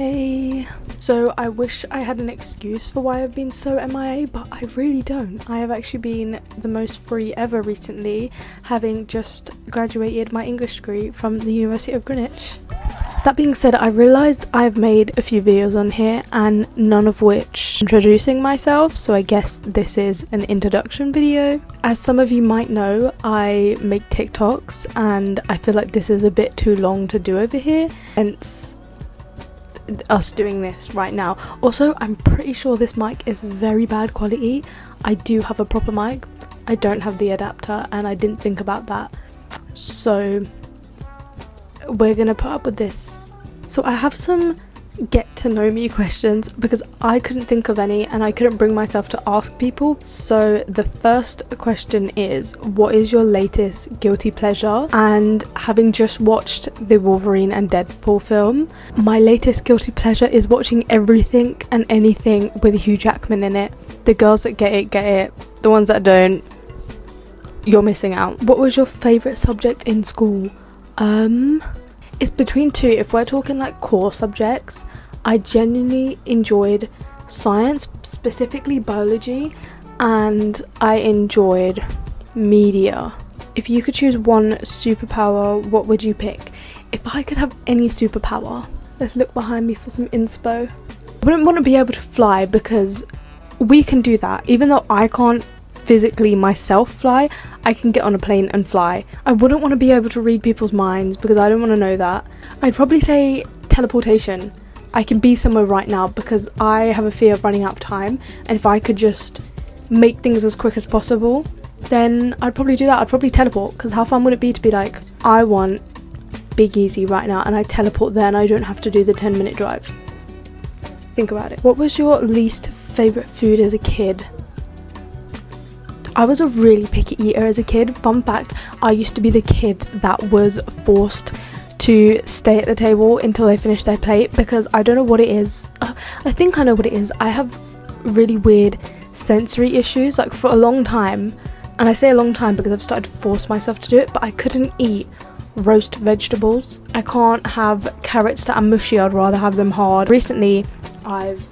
Hey, so I wish I had an excuse for why I've been so MIA, but I really don't. I have actually been the most free ever recently, having just graduated my English degree from the University of Greenwich. That being said, I realised I've made a few videos on here and none of which introducing myself, so I guess this is an introduction video. As some of you might know, I make TikToks and I feel like this is a bit too long to do over here, hence us doing this right now. Also, I'm pretty sure this mic is very bad quality. I do have a proper mic, I don't have the adapter, and I didn't think about that, so we're gonna put up with this. So I have some get to know me questions because I couldn't think of any and I couldn't bring myself to ask people. So the first question is, what is your latest guilty pleasure? And having just watched the Wolverine and Deadpool film, my latest guilty pleasure is watching everything and anything with Hugh Jackman in it. The girls that get it. The ones that don't, you're missing out. What was your favourite subject in school? It's between two. If we're talking like core subjects, I genuinely enjoyed science, specifically biology, and I enjoyed media. If you could choose one superpower, what would you pick? If I could have any superpower, let's look behind me for some inspo. I wouldn't want to be able to fly because we can do that. Even though I can't physically myself fly, I can get on a plane and fly. I wouldn't want to be able to read people's minds because I don't want to know that. I'd probably say teleportation. I can be somewhere right now because I have a fear of running out of time, and if I could just make things as quick as possible, then I'd probably do that. I'd probably teleport, because how fun would it be to be like, I want Big Easy right now, and I teleport there and I don't have to do the 10-minute drive. Think about it. What was your least favourite food as a kid? I was a really picky eater as a kid. Fun fact, I used to be the kid that was forced to stay at the table until they finished their plate because I don't know what it is. I think I know what it is. I have really weird sensory issues, like for a long time, and I say a long time because I've started to force myself to do it, but I couldn't eat roast vegetables. I can't have carrots that are mushy, I'd rather have them hard. Recently, I've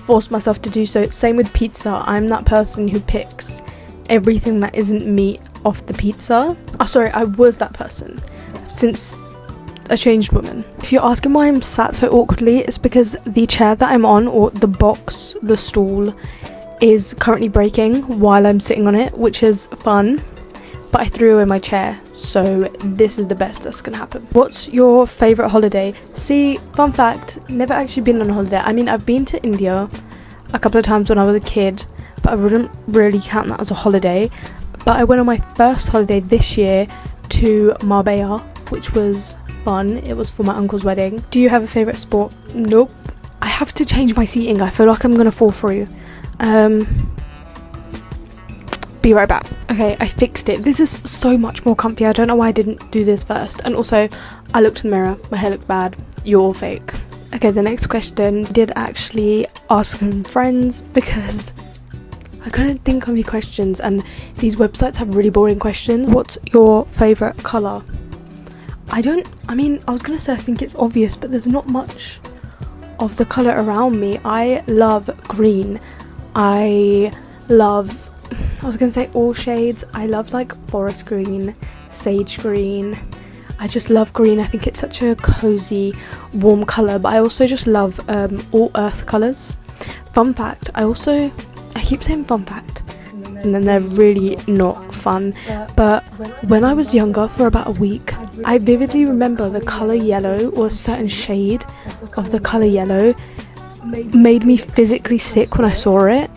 forced myself to do so. Same with pizza. I'm that person who picks everything that isn't meat off the pizza. Oh sorry, I was that person since a changed woman. If you're asking why I'm sat so awkwardly, it's because the chair that I'm on, or the box, the stool, is currently breaking while I'm sitting on it, which is fun, but I threw away my chair, so this is the best that's gonna happen. What's your favourite holiday? See, fun fact, never actually been on a holiday. I mean, I've been to India a couple of times when I was a kid, but I wouldn't really count that as a holiday. But I went on my first holiday this year to Marbella, which was fun. It was for my uncle's wedding. Do you have a favourite sport? Nope. I have to change my seating. I feel like I'm gonna fall through. Be right back. Okay, I fixed it. This is so much more comfy. I don't know why I didn't do this first. And also, I looked in the mirror. My hair looked bad. You're all fake. Okay, the next question did actually ask some friends because I couldn't think of any questions, and these websites have really boring questions. What's your favourite colour? I was gonna say I think it's obvious, but there's not much of the colour around me. I love green. I was gonna say all shades. I love like forest green, sage green. I just love green. I think it's such a cozy, warm colour, but I also just love all earth colours. Fun fact, I keep saying fun fact, and then they're really not fun, but when I was younger, for about a week, I vividly remember the colour yellow, or a certain shade of the colour yellow, made me physically sick when I saw it.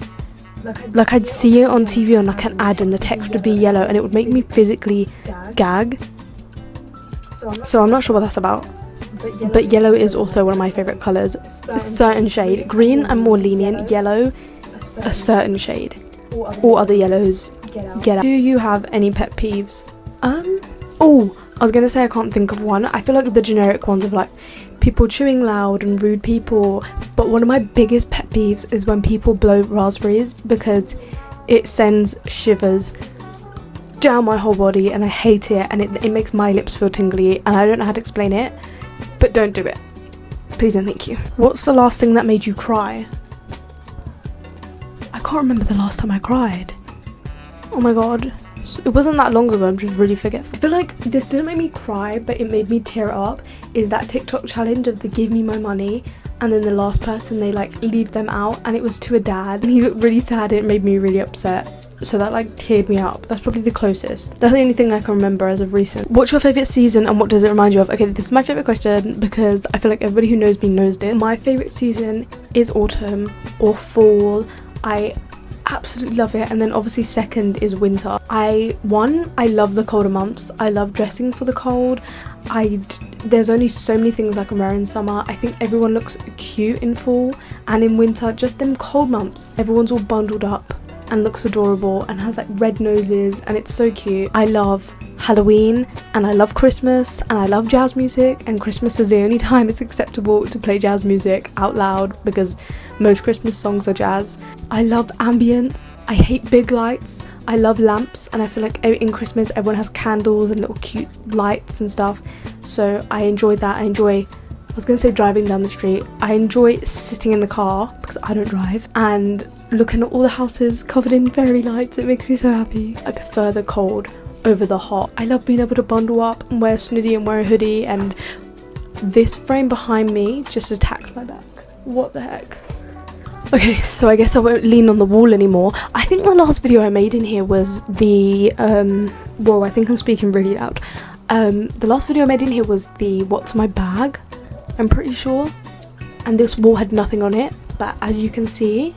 Like I'd see it on TV on like an ad and the text would be yellow and it would make me physically gag. So I'm not sure what that's about. But yellow is also one of my favourite colours. A certain shade. Green, I'm more lenient. Yellow, a certain shade. All other yellows, get out. Do you have any pet peeves? Oh, I was gonna say I can't think of one. I feel like the generic ones of like people chewing loud and rude people, but one of my biggest pet peeves is when people blow raspberries because it sends shivers down my whole body and I hate it, and it makes my lips feel tingly and I don't know how to explain it, but don't do it. Please and thank you. What's the last thing that made you cry? I can't remember the last time I cried. Oh my god. It wasn't that long ago, I'm just really forgetful. I feel like this didn't make me cry, but it made me tear up, is that TikTok challenge of the give me my money, and then the last person, they like leave them out, and it was to a dad, and he looked really sad, and it made me really upset. So that like teared me up. That's probably the closest. That's the only thing I can remember as of recent. What's your favourite season and what does it remind you of? Okay, this is my favourite question because I feel like everybody who knows me knows this. My favourite season is autumn or fall. I absolutely love it. And then obviously second is winter. I love the colder months. I love dressing for the cold. There's only so many things I can wear in summer. I think everyone looks cute in fall, and in winter, just them cold months, everyone's all bundled up and looks adorable and has like red noses, and it's so cute. I love Halloween and I love Christmas and I love jazz music, and Christmas is the only time it's acceptable to play jazz music out loud because most Christmas songs are jazz. I love ambience. I hate big lights. I love lamps, and I feel like in Christmas everyone has candles and little cute lights and stuff, so I enjoy that. I was gonna say driving down the street. I enjoy sitting in the car because I don't drive and looking at all the houses covered in fairy lights. It makes me so happy. I prefer the cold over the hot. I love being able to bundle up and wear a snoozy and wear a hoodie, and this frame behind me just attacked my back. What the heck? Okay, so I guess I won't lean on the wall anymore. I think the last video I made in here was the whoa, I think I'm speaking really loud. The last video I made in here was the what's my bag, I'm pretty sure, and this wall had nothing on it, but as you can see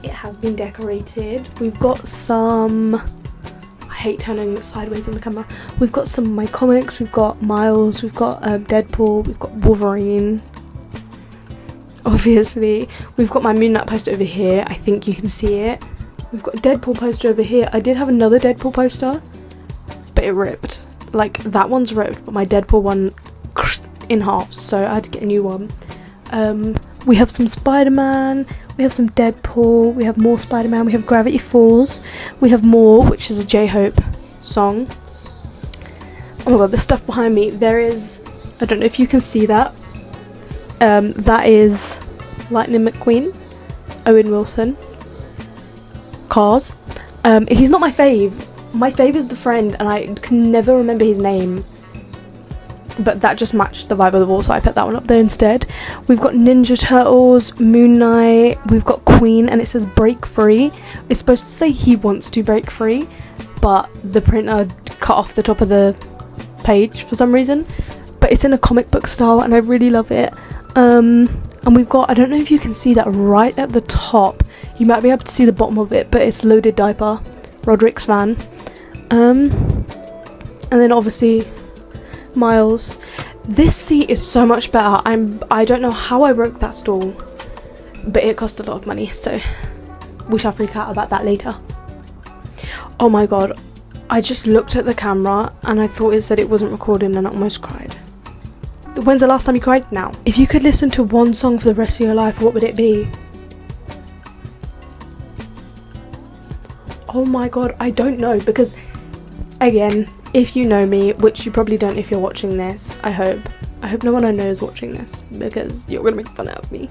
it has been decorated. We've got some, I hate turning sideways in the camera, we've got some of my comics, we've got Miles, we've got Deadpool, we've got Wolverine, obviously we've got my Moon Knight poster over here, I think you can see it. We've got a Deadpool poster over here. I did have another Deadpool poster but it ripped, like that one's ripped, but my Deadpool one in half, so I had to get a new one. We have some Spider-Man, we have some Deadpool, we have more Spider-Man, we have Gravity Falls, we have more, which is a J-Hope song. Oh my god, the stuff behind me, there is, I don't know if you can see that, that is Lightning McQueen, Owen Wilson, Cars. He's not my fave. My fave is The Friend, and I can never remember his name, but that just matched the vibe of the wall, so I put that one up there instead. We've got Ninja Turtles, Moon Knight, we've got Queen, and it says break free. It's supposed to say he wants to break free, but the printer cut off the top of the page for some reason, but it's in a comic book style and I really love it. And we've got, I don't know if you can see that right at the top, you might be able to see the bottom of it, but it's Loaded Diaper, Roderick's van. And then obviously Miles. This seat is so much better. I don't know how I broke that stool, but it cost a lot of money, so we shall freak out about that later. Oh my god, I just looked at the camera and I thought it said it wasn't recording and I almost cried. When's the last time you cried? Now. If you could listen to one song for the rest of your life, what would it be? Oh my god, I don't know, because again, if you know me, which you probably don't if you're watching this, I hope no one I know is watching this because you're gonna make fun of me,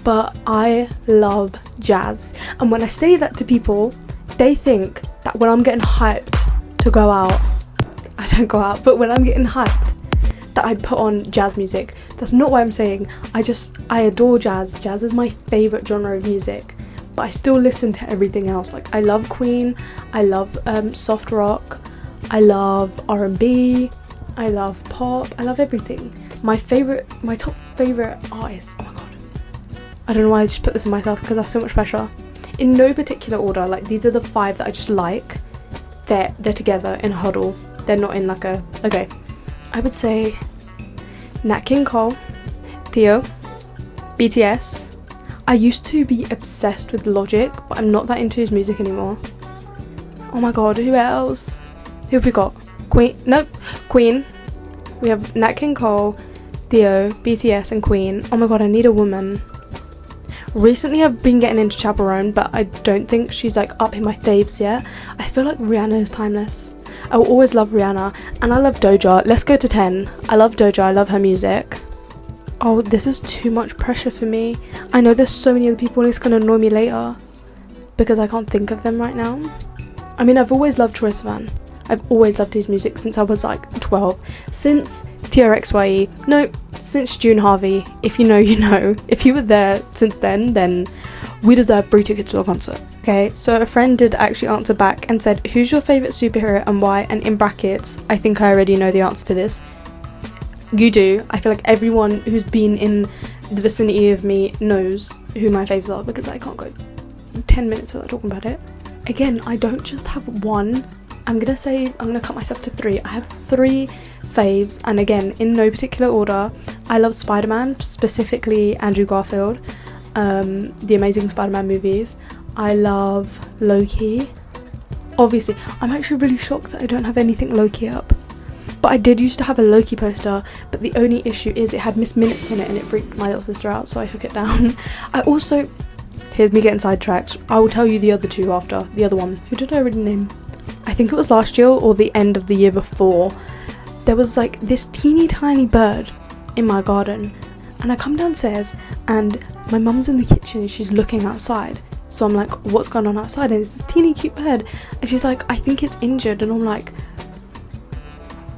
but I love jazz, and when I say that to people, they think that when I'm getting hyped to go out, I don't go out, but when I'm getting hyped that I put on jazz music. That's not what I'm saying. I adore jazz. Jazz is my favourite genre of music, but I still listen to everything else. Like I love Queen, I love soft rock, I love R&B, I love pop, I love everything. My top favourite artist, oh my god, I don't know why I just put this on myself because that's so much pressure. In no particular order, like these are the 5 that I just like. They're together in a huddle. They're not in like a, okay. I would say Nat King Cole, Theo, BTS. I used to be obsessed with Logic, but I'm not that into his music anymore. Oh my god, who else? Who have we got? Queen, nope, Queen. We have Nat King Cole, Theo, BTS and Queen. Oh my god, I need a woman. Recently I've been getting into Chaperone, but I don't think she's like up in my faves yet. I feel like Rihanna is timeless. I will always love Rihanna, and I love Doja. Let's go to 10. I love Doja, I love her music. Oh, this is too much pressure for me. I know there's so many other people and it's gonna annoy me later because I can't think of them right now. I mean, I've always loved Troye Sivan. I've always loved his music since I was like 12. Since TRXYE. No, since June Harvey. If you know, you know. If you were there since then we deserve free tickets to a concert. Okay, so a friend did actually answer back and said, who's your favourite superhero and why? And in brackets, I think I already know the answer to this. You do. I feel like everyone who's been in the vicinity of me knows who my faves are because I can't go 10 minutes without talking about it. Again, I don't just have one. I'm gonna cut myself to 3. I have 3 faves, and again, in no particular order. I love Spider-Man, specifically Andrew Garfield, the Amazing Spider-Man movies. I love Loki. Obviously, I'm actually really shocked that I don't have anything Loki up. But I did used to have a Loki poster, but the only issue is it had Miss Minutes on it and it freaked my little sister out, so I took it down. I also, here's me getting sidetracked, I will tell you the other 2 after, the other one. Who did I already name? I think it was last year or the end of the year before. There was like this teeny tiny bird in my garden, and I come downstairs and my mum's in the kitchen and she's looking outside. So I'm like, what's going on outside? And it's this teeny cute bird, and she's like, I think it's injured. And I'm like,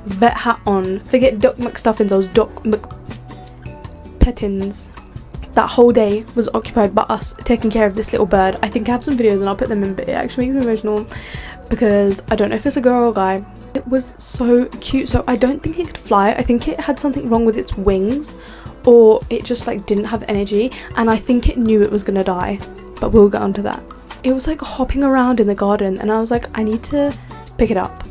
vet hat on, forget Doc McStuffins, I was Doc McPettins. That whole day was occupied by us taking care of this little bird. I think I have some videos and I'll put them in, but it actually makes me emotional because I don't know if it's a girl or a guy. It was so cute. So I don't think it could fly. I think it had something wrong with its wings, or it just like didn't have energy, and I think it knew it was gonna die, but we'll get onto that. It was like hopping around in the garden and I was like, I need to pick it up.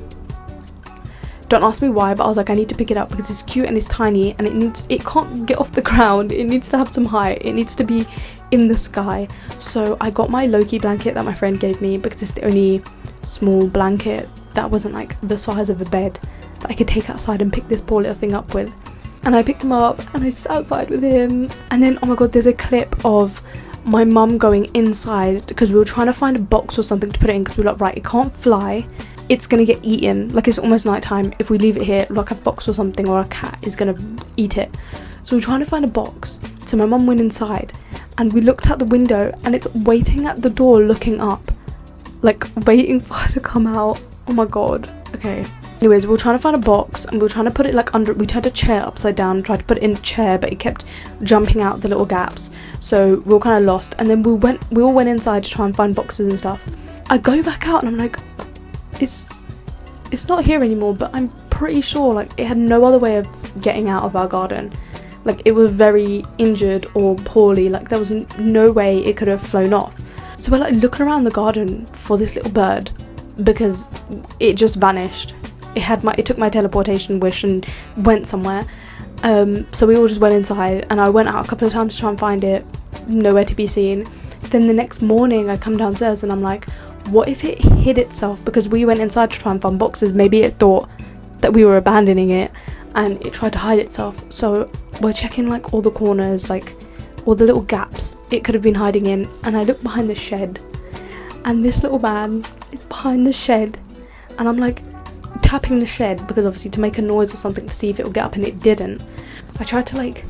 Don't ask me why, but I was like, I need to pick it up because it's cute and it's tiny and it can't get off the ground. It needs to have some height. It needs to be in the sky. So I got my Loki blanket that my friend gave me because it's the only small blanket that wasn't like the size of a bed that I could take outside and pick this poor little thing up with. And I picked him up and I sat outside with him. And then, oh my god, there's a clip of my mum going inside because we were trying to find a box or something to put it in because we were like, right, it can't fly. It's gonna get eaten, like it's almost nighttime. If we leave it here, like a fox or something or a cat is gonna eat it. So we're trying to find a box. So my mum went inside and we looked out the window and it's waiting at the door looking up, like waiting for her to come out. Oh my god. Okay, anyways, we were trying to find a box and we were trying to put it like under. We turned a chair upside down, tried to put it in a chair, but it kept jumping out the little gaps, so we were kind of lost. And then we all went inside to try and find boxes and stuff. I go back out and I'm like, it's not here anymore, but I'm pretty sure like it had no other way of getting out of our garden. Like it was very injured or poorly, like there was no way it could have flown off. So we're like looking around the garden for this little bird because it just vanished. It took my teleportation wish and went somewhere. So we all just went inside and I went out a couple of times to try and find it, nowhere to be seen. Then the next morning I come downstairs and I'm like, what if it hid itself? Because we went inside to try and find boxes. Maybe it thought that we were abandoning it and it tried to hide itself. So we're checking like all the corners, like all the little gaps it could have been hiding in. And I look behind the shed and this little man is behind the shed and I'm like tapping the shed because obviously to make a noise or something to see if it will get up, and it didn't. I tried to like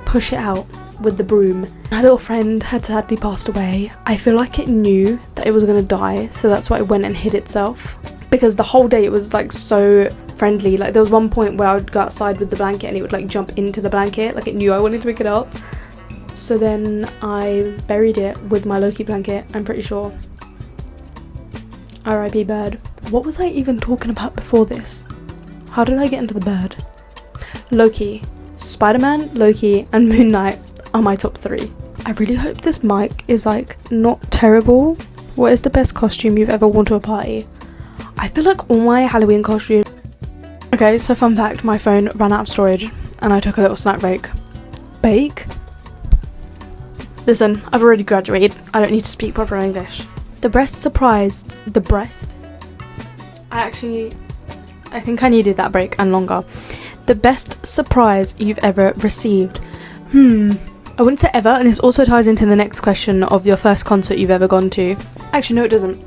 push it out with the broom. My little friend had sadly passed away. I feel like it knew that it was gonna die, so that's why it went and hid itself, because the whole day it was like so friendly. Like there was one point where I would go outside with the blanket and it would like jump into the blanket, like it knew I wanted to pick it up. So then I buried it with my Loki blanket, I'm pretty sure. R.I.P. bird. What was I even talking about before this? How did I get into the bird? Loki, Spider-Man, Loki and Moon Knight are my top 3. I really hope this mic is like not terrible. What is the best costume you've ever worn to a party? I feel like all my Halloween costumes. Okay, so fun fact, my phone ran out of storage and I took a little snack break. Bake? Listen, I've already graduated. I don't need to speak proper English. The breast surprised. The breast? I think I needed that break and longer. The best surprise you've ever received? I wouldn't say ever, and this also ties into the next question of your first concert you've ever gone to. Actually, no, it doesn't.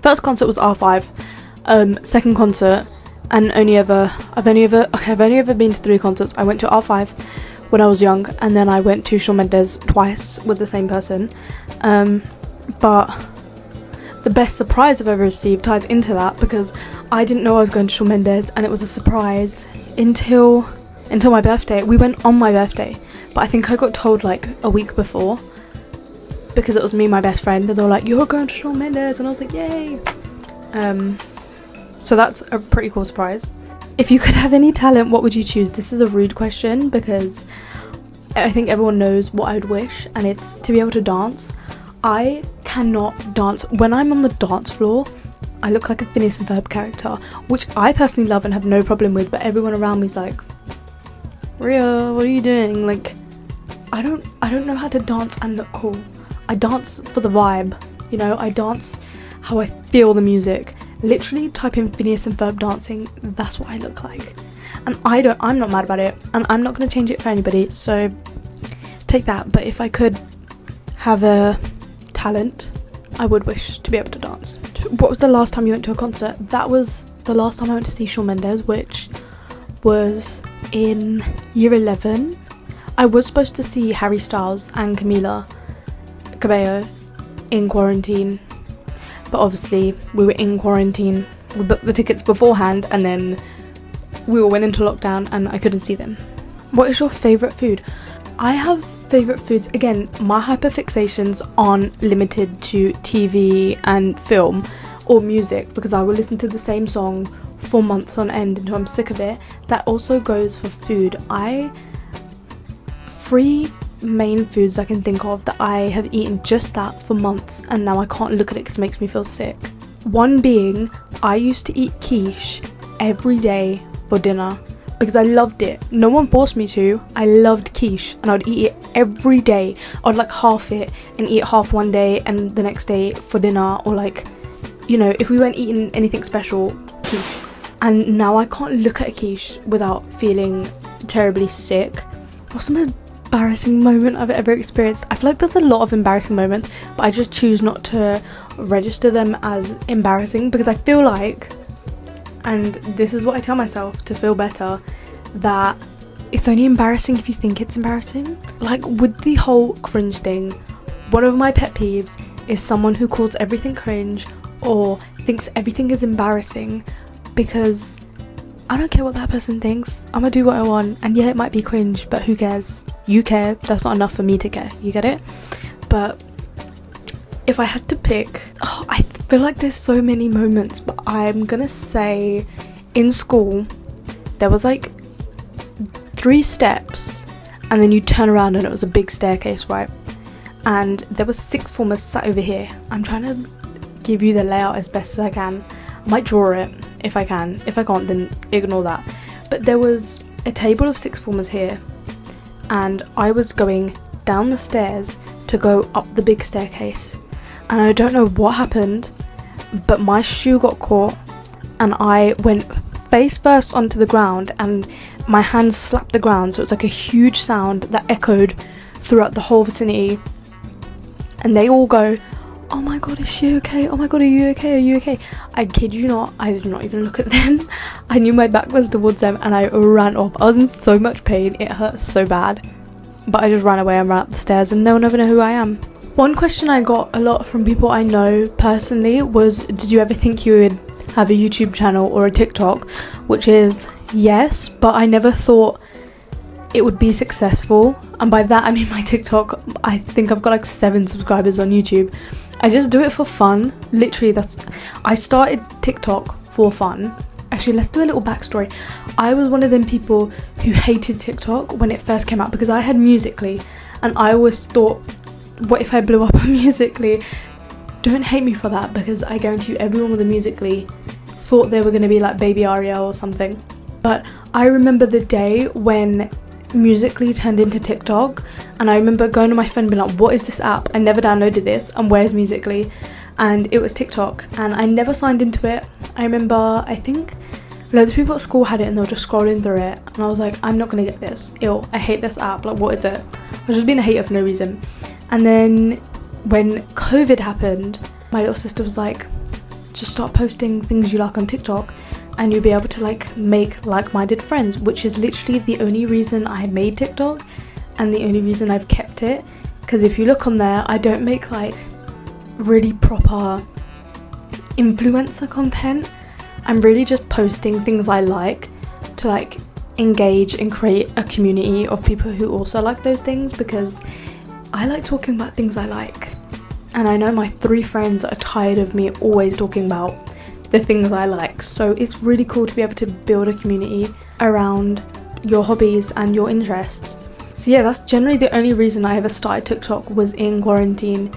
First concert was R5. Second concert, and I've only ever been to 3 concerts. I went to R5 when I was young, and then I went to Shawn Mendes twice with the same person. But the best surprise I've ever received ties into that, because I didn't know I was going to Shawn Mendes, and it was a surprise until my birthday. We went on my birthday, but I think I got told like a week before, because it was me and my best friend, and they were like, "You're going to Shawn Mendes," and I was like, "Yay!" So that's a pretty cool surprise. If you could have any talent, what would you choose? This is a rude question, because I think everyone knows what I would wish, and it's to be able to dance. I cannot dance. When I'm on the dance floor, I look like a Phineas and Ferb character, which I personally love and have no problem with, but everyone around me is like, "Ria, what are you doing?" Like, I don't know how to dance and look cool. I dance for the vibe, you know, I dance how I feel the music. Literally type in Phineas and Ferb dancing, that's what I look like. And I'm not mad about it, and I'm not going to change it for anybody, so take that. But if I could have a talent, I would wish to be able to dance. What was the last time you went to a concert? That was the last time I went to see Shawn Mendes, which was in year 11. I was supposed to see Harry Styles and Camila Cabello in quarantine, but obviously we were in quarantine. We booked the tickets beforehand, and then we all went into lockdown and I couldn't see them. What is your favourite food? I have favourite foods. Again, my hyperfixations aren't limited to TV and film or music, because I will listen to the same song for months on end until I'm sick of it. That also goes for food. Three main foods I can think of that I have eaten just that for months, and now I can't look at it because it makes me feel sick. One being, I used to eat quiche every day for dinner because I loved it. No one forced me to. I loved quiche, and I would eat it every day. I would like half it and eat half one day and the next day for dinner, or like, you know, if we weren't eating anything special, quiche. And now I can't look at a quiche without feeling terribly sick. What's the most embarrassing moment I've ever experienced? I feel like there's a lot of embarrassing moments, but I just choose not to register them as embarrassing, because I feel like, and this is what I tell myself to feel better, that it's only embarrassing if you think it's embarrassing. Like with the whole cringe thing, one of my pet peeves is someone who calls everything cringe or thinks everything is embarrassing, because I don't care what that person thinks. I'm gonna do what I want, and yeah, it might be cringe, but who cares? You care. That's not enough for me to care. You get it? But if I had to pick, I feel like there's so many moments, but I'm gonna say in school there was like 3 steps, and then you turn around and it was a big staircase, right? And there was 6th formers sat over here. I'm trying to give you the layout as best as I can. I might draw it if I can. If I can't, then ignore that. But there was a table of 6th formers here, and I was going down the stairs to go up the big staircase, and I don't know what happened, but my shoe got caught and I went face first onto the ground, and my hands slapped the ground, so it's like a huge sound that echoed throughout the whole vicinity. And they all go, "Oh my god, is she okay? Oh my god, are you okay? Are you okay?" I kid you not, I did not even look at them. I knew my back was towards them, and I ran off. I was in so much pain, it hurt so bad. But I just ran away and ran up the stairs, and no one ever know who I am. One question I got a lot from people I know personally was, did you ever think you would have a YouTube channel or a TikTok? Which is yes, but I never thought it would be successful. And by that I mean my TikTok, I think I've got like 7 subscribers on YouTube. I just do it for fun. Literally, I started TikTok for fun. Actually, let's do a little backstory. I was one of them people who hated TikTok when it first came out, because I had Musical.ly, and I always thought, what if I blew up on Musical.ly? Don't hate me for that, because I guarantee you everyone with a Musical.ly thought they were going to be like Baby Ariel or something. But I remember the day when Musical.ly turned into TikTok, and I remember going to my friend and being like, what is this app? I never downloaded this, and where's Musical.ly? And it was TikTok, and I never signed into it. I remember, I think loads of people at school had it, and they were just scrolling through it, and I was like, I'm not gonna get this. Ew, I hate this app. Like, what is it? I was just being a hater for no reason. And then when COVID happened, my little sister was like, just start posting things you like on TikTok, and you'll be able to like make like-minded friends, which is literally the only reason I made TikTok. and the only reason I've kept it, because if you look on there, I don't make like really proper influencer content. I'm really just posting things I like to like engage and create a community of people who also like those things, because I like talking about things I like, and I know my 3 friends are tired of me always talking about the things I like, so it's really cool to be able to build a community around your hobbies and your interests. So yeah, that's generally the only reason I ever started TikTok, was in quarantine,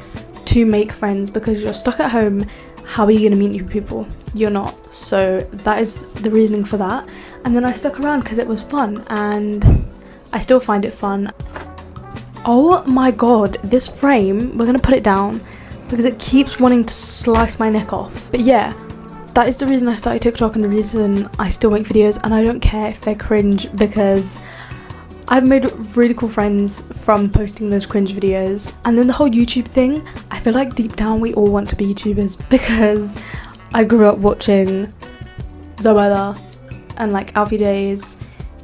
to make friends, because you're stuck at home. How are you going to meet new people? You're not. So that is the reasoning for that. And then I stuck around because it was fun, and I still find it fun. Oh my god, this frame, we're going to put it down because it keeps wanting to slice my neck off. But yeah, that is the reason I started TikTok and the reason I still make videos, and I don't care if they're cringe, because I've made really cool friends from posting those cringe videos. And then the whole YouTube thing, I feel like deep down we all want to be YouTubers, because I grew up watching Zoella and like Alfie Days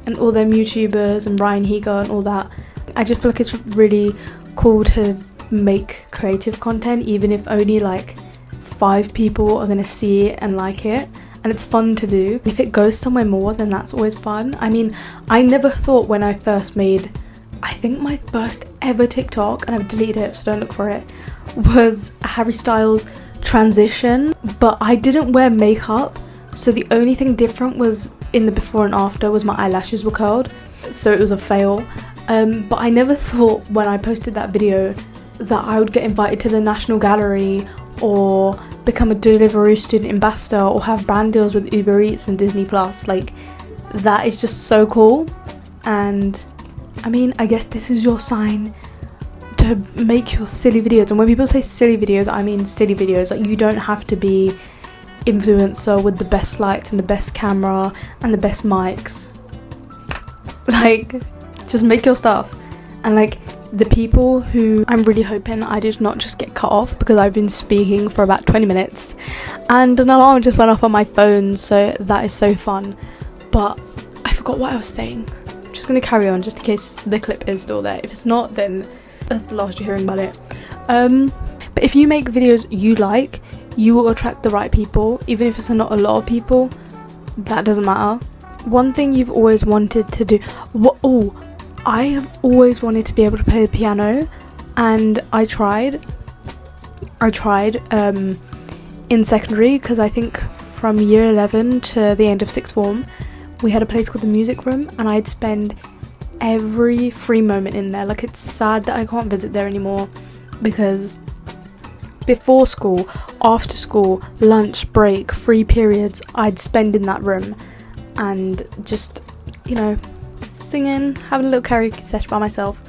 and all them YouTubers and Ryan Higa and all that. I just feel like it's really cool to make creative content, even if only like 5 people are gonna see it and like it. And it's fun to do. If it goes somewhere more, then that's always fun. I mean, I never thought when I first made, I think my first ever TikTok, and I've deleted it, so don't look for it, was Harry Styles transition, but I didn't wear makeup, so the only thing different was in the before and after was my eyelashes were curled, so it was a fail. But I never thought when I posted that video that I would get invited to the National Gallery, or become a Deliveroo student ambassador, or have brand deals with Uber Eats and Disney Plus. Like, that is just so cool. And I mean, I guess this is your sign to make your silly videos. And when people say silly videos, I mean silly videos. Like, you don't have to be influencer with the best lights and the best camera and the best mics. Like, just make your stuff. And like, the people who, I'm really hoping I did not just get cut off, because I've been speaking for about 20 minutes and an alarm just went off on my phone, so that is so fun. But I forgot what I was saying. I'm just going to carry on just in case the clip is still there. If it's not, then that's the last you're hearing about it. But if you make videos you like, you will attract the right people. Even if it's not a lot of people, that doesn't matter. One thing you've always wanted to do, I have always wanted to be able to play the piano, and I tried in secondary, because I think from year 11 to the end of 6th form we had a place called the music room, and I'd spend every free moment in there. Like, it's sad that I can't visit there anymore, because before school, after school, lunch break, free periods, I'd spend in that room and just, you know, singing, having a little karaoke session by myself,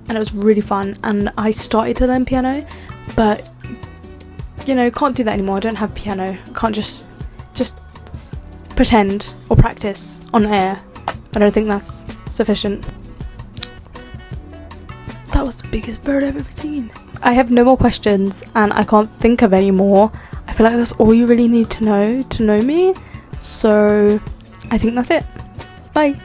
and it was really fun. And I started to learn piano, but you know, can't do that anymore. I don't have piano. I can't just pretend or practice on air. I don't think that's sufficient. That was the biggest bird I've ever seen. I have no more questions, and I can't think of any more. I feel like that's all you really need to know me. So I think that's it. Bye.